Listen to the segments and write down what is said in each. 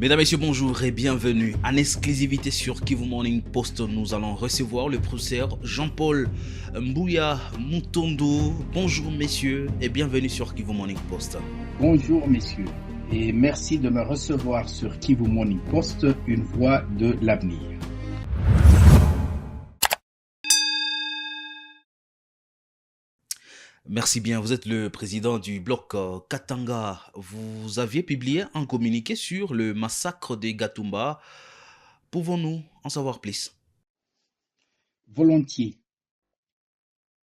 Mesdames, Messieurs, bonjour et bienvenue. En exclusivité sur Kivu Morning Post, nous allons recevoir le professeur Jean-Paul Mbouya Mutondo. Bonjour messieurs et bienvenue sur Kivu Morning Post. Bonjour messieurs et merci de me recevoir sur Kivu Morning Post, une voix de l'avenir. Merci bien, vous êtes le président du bloc Katanga. Vous aviez publié un communiqué sur le massacre des Gatumba. Pouvons-nous en savoir plus? Volontiers.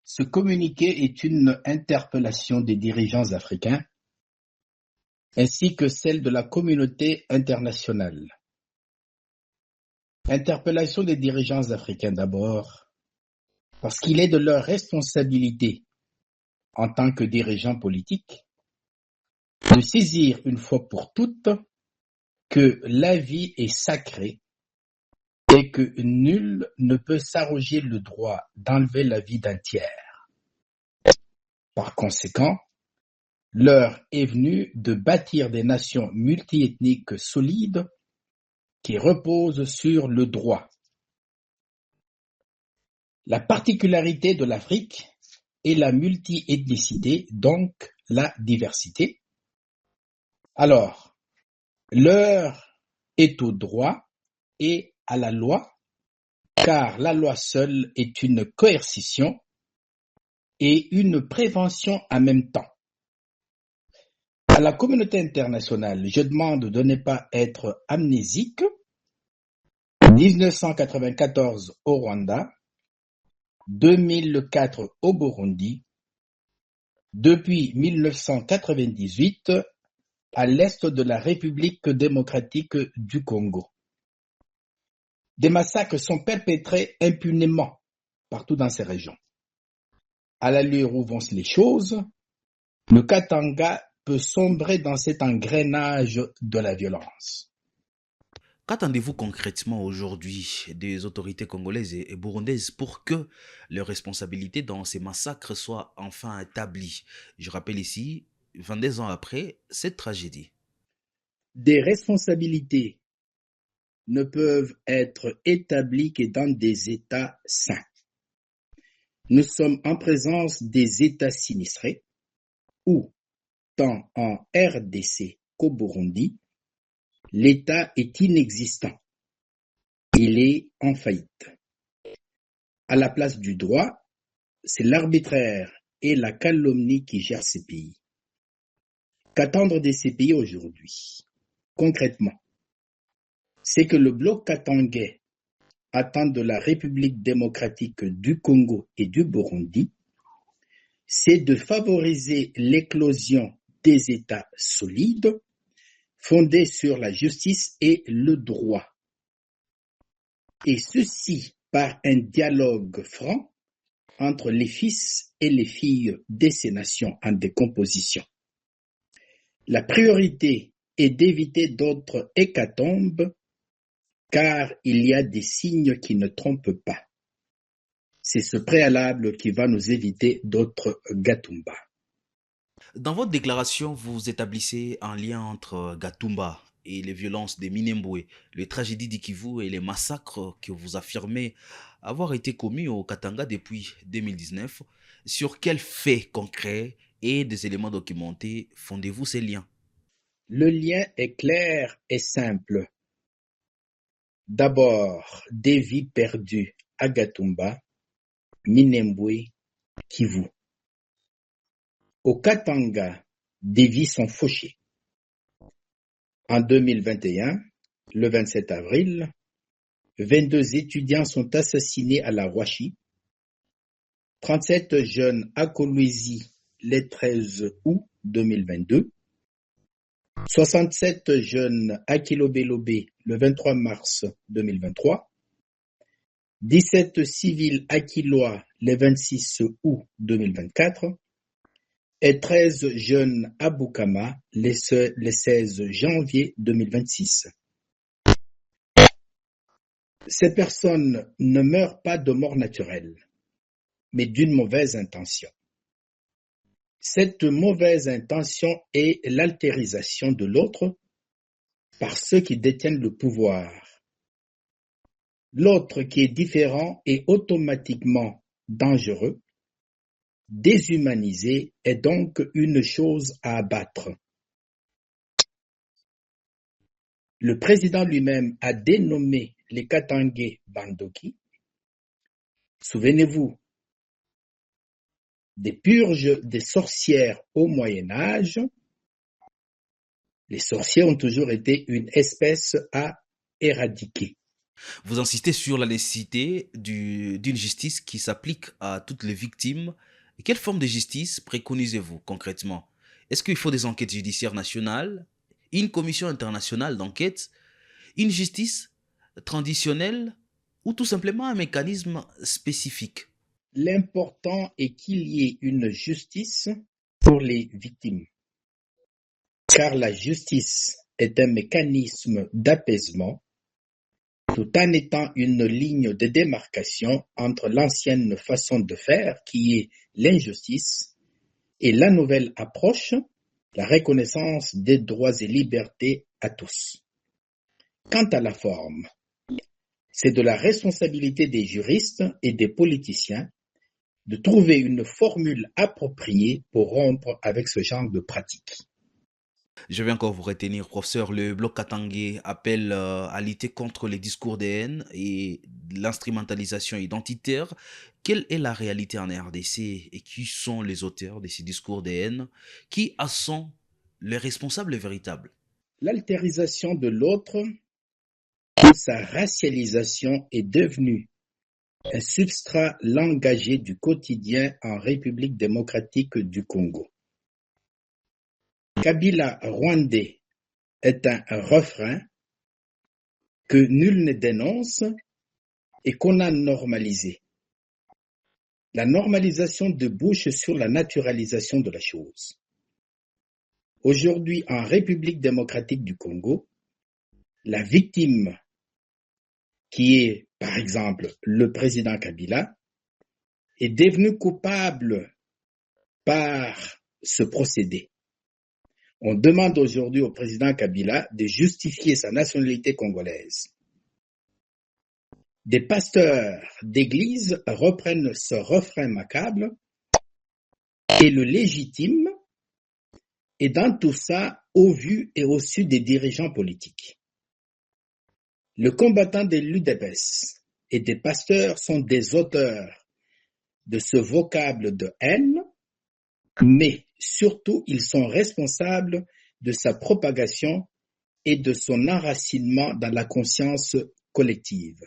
Ce communiqué est une interpellation des dirigeants africains ainsi que celle de la communauté internationale. Interpellation des dirigeants africains d'abord, parce qu'il est de leur responsabilité en tant que dirigeants politiques de saisir une fois pour toutes que la vie est sacrée et que nul ne peut s'arroger le droit d'enlever la vie d'un tiers. Par conséquent, l'heure est venue de bâtir des nations multiethniques solides qui reposent sur le droit. La particularité de l'Afrique est la multiethnicité, donc la diversité. Alors, l'heure est au droit et à la loi, car la loi seule est une coercition et une prévention en même temps. À la communauté internationale, je demande de ne pas être amnésique. 1994 au Rwanda, 2004 au Burundi, depuis 1998 à l'est de la République démocratique du Congo. Des massacres sont perpétrés impunément partout dans ces régions. À l'allure où vont les choses, le Katanga peut sombrer dans cet engrenage de la violence. Qu'attendez-vous concrètement aujourd'hui des autorités congolaises et burundaises pour que leurs responsabilités dans ces massacres soient enfin établies? Je rappelle ici, 22 ans après cette tragédie. Des responsabilités ne peuvent être établies que dans des États sains. Nous sommes en présence des États sinistrés où, tant en RDC qu'au Burundi, l'État est inexistant. Il est en faillite. À la place du droit, c'est l'arbitraire et la calomnie qui gèrent ces pays. Qu'attendre de ces pays aujourd'hui? Concrètement, c'est que le bloc katangais attend de la République démocratique du Congo et du Burundi, c'est de favoriser l'éclosion des États solides, fondés sur la justice et le droit. Et ceci par un dialogue franc entre les fils et les filles de ces nations en décomposition. La priorité est d'éviter d'autres hécatombes, car il y a des signes qui ne trompent pas. C'est ce préalable qui va nous éviter d'autres Gatumba. Dans votre déclaration, vous établissez un lien entre Gatumba et les violences des Minembwe, les tragédies d'Ikivu et les massacres que vous affirmez avoir été commis au Katanga depuis 2019. Sur quels faits concrets et des éléments documentés fondez-vous ces liens? Le lien est clair et simple. D'abord, des vies perdues à Gatumba, Minembwe, Kivu. Au Katanga, des vies sont fauchées. En 2021, le 27 avril, 22 étudiants sont assassinés à la Rwashi, 37 jeunes à Kolwezi le 13 août 2022, 67 jeunes à Kilobé le 23 mars 2023, 17 civils à Kiloa le 26 août 2024 et 13 jeunes à Bukama le 16 janvier 2026. Ces personnes ne meurent pas de mort naturelle, mais d'une mauvaise intention. Cette mauvaise intention est l'altérisation de l'autre par ceux qui détiennent le pouvoir. L'autre qui est différent est automatiquement dangereux, déshumanisé est donc une chose à abattre. Le président lui-même a dénommé les Katangais Bandoki. Souvenez-vous des purges des sorcières au Moyen Âge. Les sorciers ont toujours été une espèce à éradiquer. Vous insistez sur la nécessité d'une justice qui s'applique à toutes les victimes. Et quelle forme de justice préconisez-vous concrètement? Est-ce qu'il faut des enquêtes judiciaires nationales, une commission internationale d'enquête, une justice traditionnelle ou tout simplement un mécanisme spécifique? L'important est qu'il y ait une justice pour les victimes, car la justice est un mécanisme d'apaisement tout en étant une ligne de démarcation entre l'ancienne façon de faire, qui est l'injustice, et la nouvelle approche, la reconnaissance des droits et libertés à tous. Quant à la forme, c'est de la responsabilité des juristes et des politiciens de trouver une formule appropriée pour rompre avec ce genre de pratique. Je vais encore vous retenir, professeur. Le bloc Katangé appelle à lutter contre les discours de haine et l'instrumentalisation identitaire. Quelle est la réalité en RDC et qui sont les auteurs de ces discours de haine? Qui en sont les responsables véritables? L'altérisation de l'autre ou sa racialisation est devenue un substrat langagier du quotidien en République démocratique du Congo. Kabila rwandais est un refrain que nul ne dénonce et qu'on a normalisé. La normalisation débouche sur la naturalisation de la chose. Aujourd'hui, en République démocratique du Congo, la victime, qui est par exemple le président Kabila, est devenue coupable par ce procédé. On demande aujourd'hui au président Kabila de justifier sa nationalité congolaise. Des pasteurs d'église reprennent ce refrain macabre et le légitiment, et dans tout ça, au vu et au su des dirigeants politiques. Le combattant de l'UDPS et des pasteurs sont des auteurs de ce vocable de haine, mais surtout ils sont responsables de sa propagation et de son enracinement dans la conscience collective.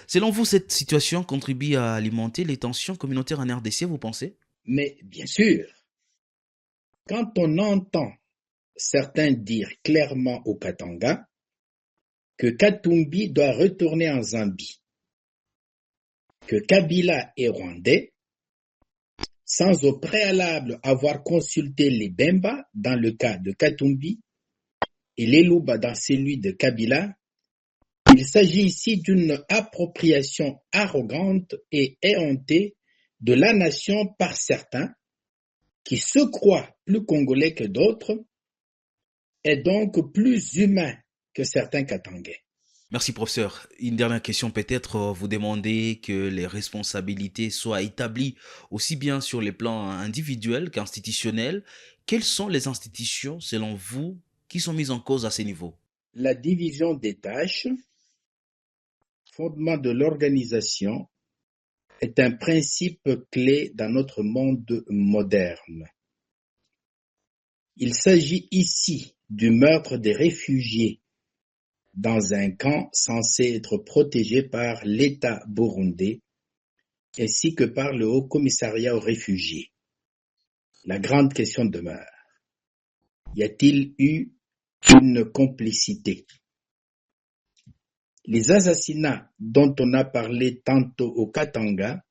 Selon vous, cette situation contribue à alimenter les tensions communautaires en RDC, vous pensez? Mais bien sûr, quand on entend certains dire clairement au Katanga que Katumbi doit retourner en Zambie, que Kabila est rwandais, sans au préalable avoir consulté les Bemba dans le cas de Katumbi et les Luba dans celui de Kabila, il s'agit ici d'une appropriation arrogante et éhontée de la nation par certains qui se croient plus congolais que d'autres et donc plus humains que certains Katangais. Merci, professeur. Une dernière question peut-être. Vous demandez que les responsabilités soient établies aussi bien sur les plans individuels qu'institutionnels. Quelles sont les institutions, selon vous, qui sont mises en cause à ces niveaux? La division des tâches, fondement de l'organisation, est un principe clé dans notre monde moderne. Il s'agit ici du meurtre des réfugiés dans un camp censé être protégé par l'État burundais ainsi que par le Haut Commissariat aux réfugiés. La grande question demeure. Y a-t-il eu une complicité? Les assassinats dont on a parlé tantôt au Katanga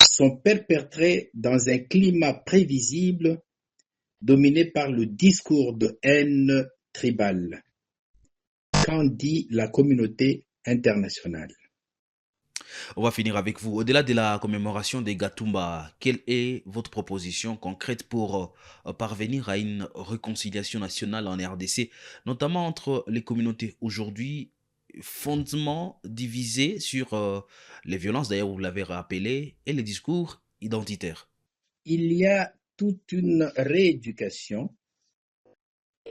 sont perpétrés dans un climat prévisible dominé par le discours de haine tribale. Qu'en dit la communauté internationale? On va finir avec vous. Au-delà de la commémoration des Gatumba, quelle est votre proposition concrète pour parvenir à une réconciliation nationale en RDC, notamment entre les communautés aujourd'hui fondement divisées sur les violences, d'ailleurs vous l'avez rappelé, et les discours identitaires? Il y a toute une rééducation,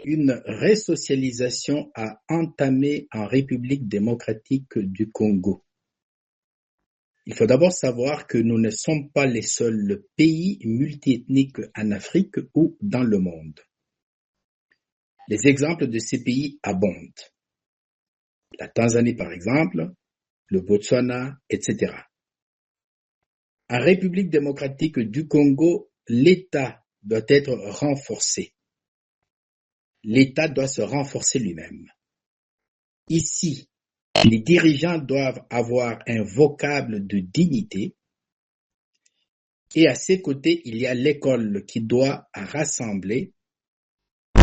une resocialisation à entamer en République démocratique du Congo. Il faut d'abord savoir que nous ne sommes pas les seuls pays multiethniques en Afrique ou dans le monde. Les exemples de ces pays abondent. La Tanzanie, par exemple, le Botswana, etc. En République démocratique du Congo, l'État doit être renforcé. L'État doit se renforcer lui-même. Ici, les dirigeants doivent avoir un vocable de dignité et à ses côtés, il y a l'école qui doit rassembler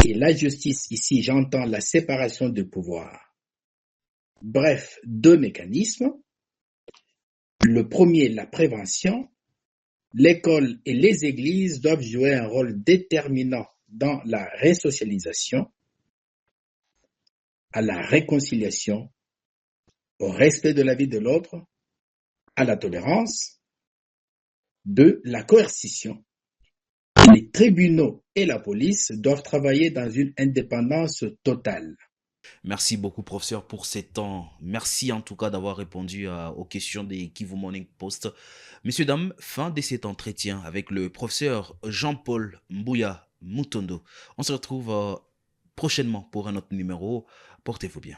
et la justice, ici j'entends la séparation de pouvoir. Bref, deux mécanismes. Le premier, la prévention. L'école et les églises doivent jouer un rôle déterminant dans la resocialisation, à la réconciliation, au respect de la vie de l'autre, à la tolérance. Deux, la coercition. Les tribunaux et la police doivent travailler dans une indépendance totale. Merci beaucoup, professeur, pour ces temps. Merci en tout cas d'avoir répondu aux questions des Kivu Morning Post. Messieurs, dames, fin de cet entretien avec le professeur Jean-Paul Mbouya Mutondo. On se retrouve prochainement pour un autre numéro. Portez-vous bien.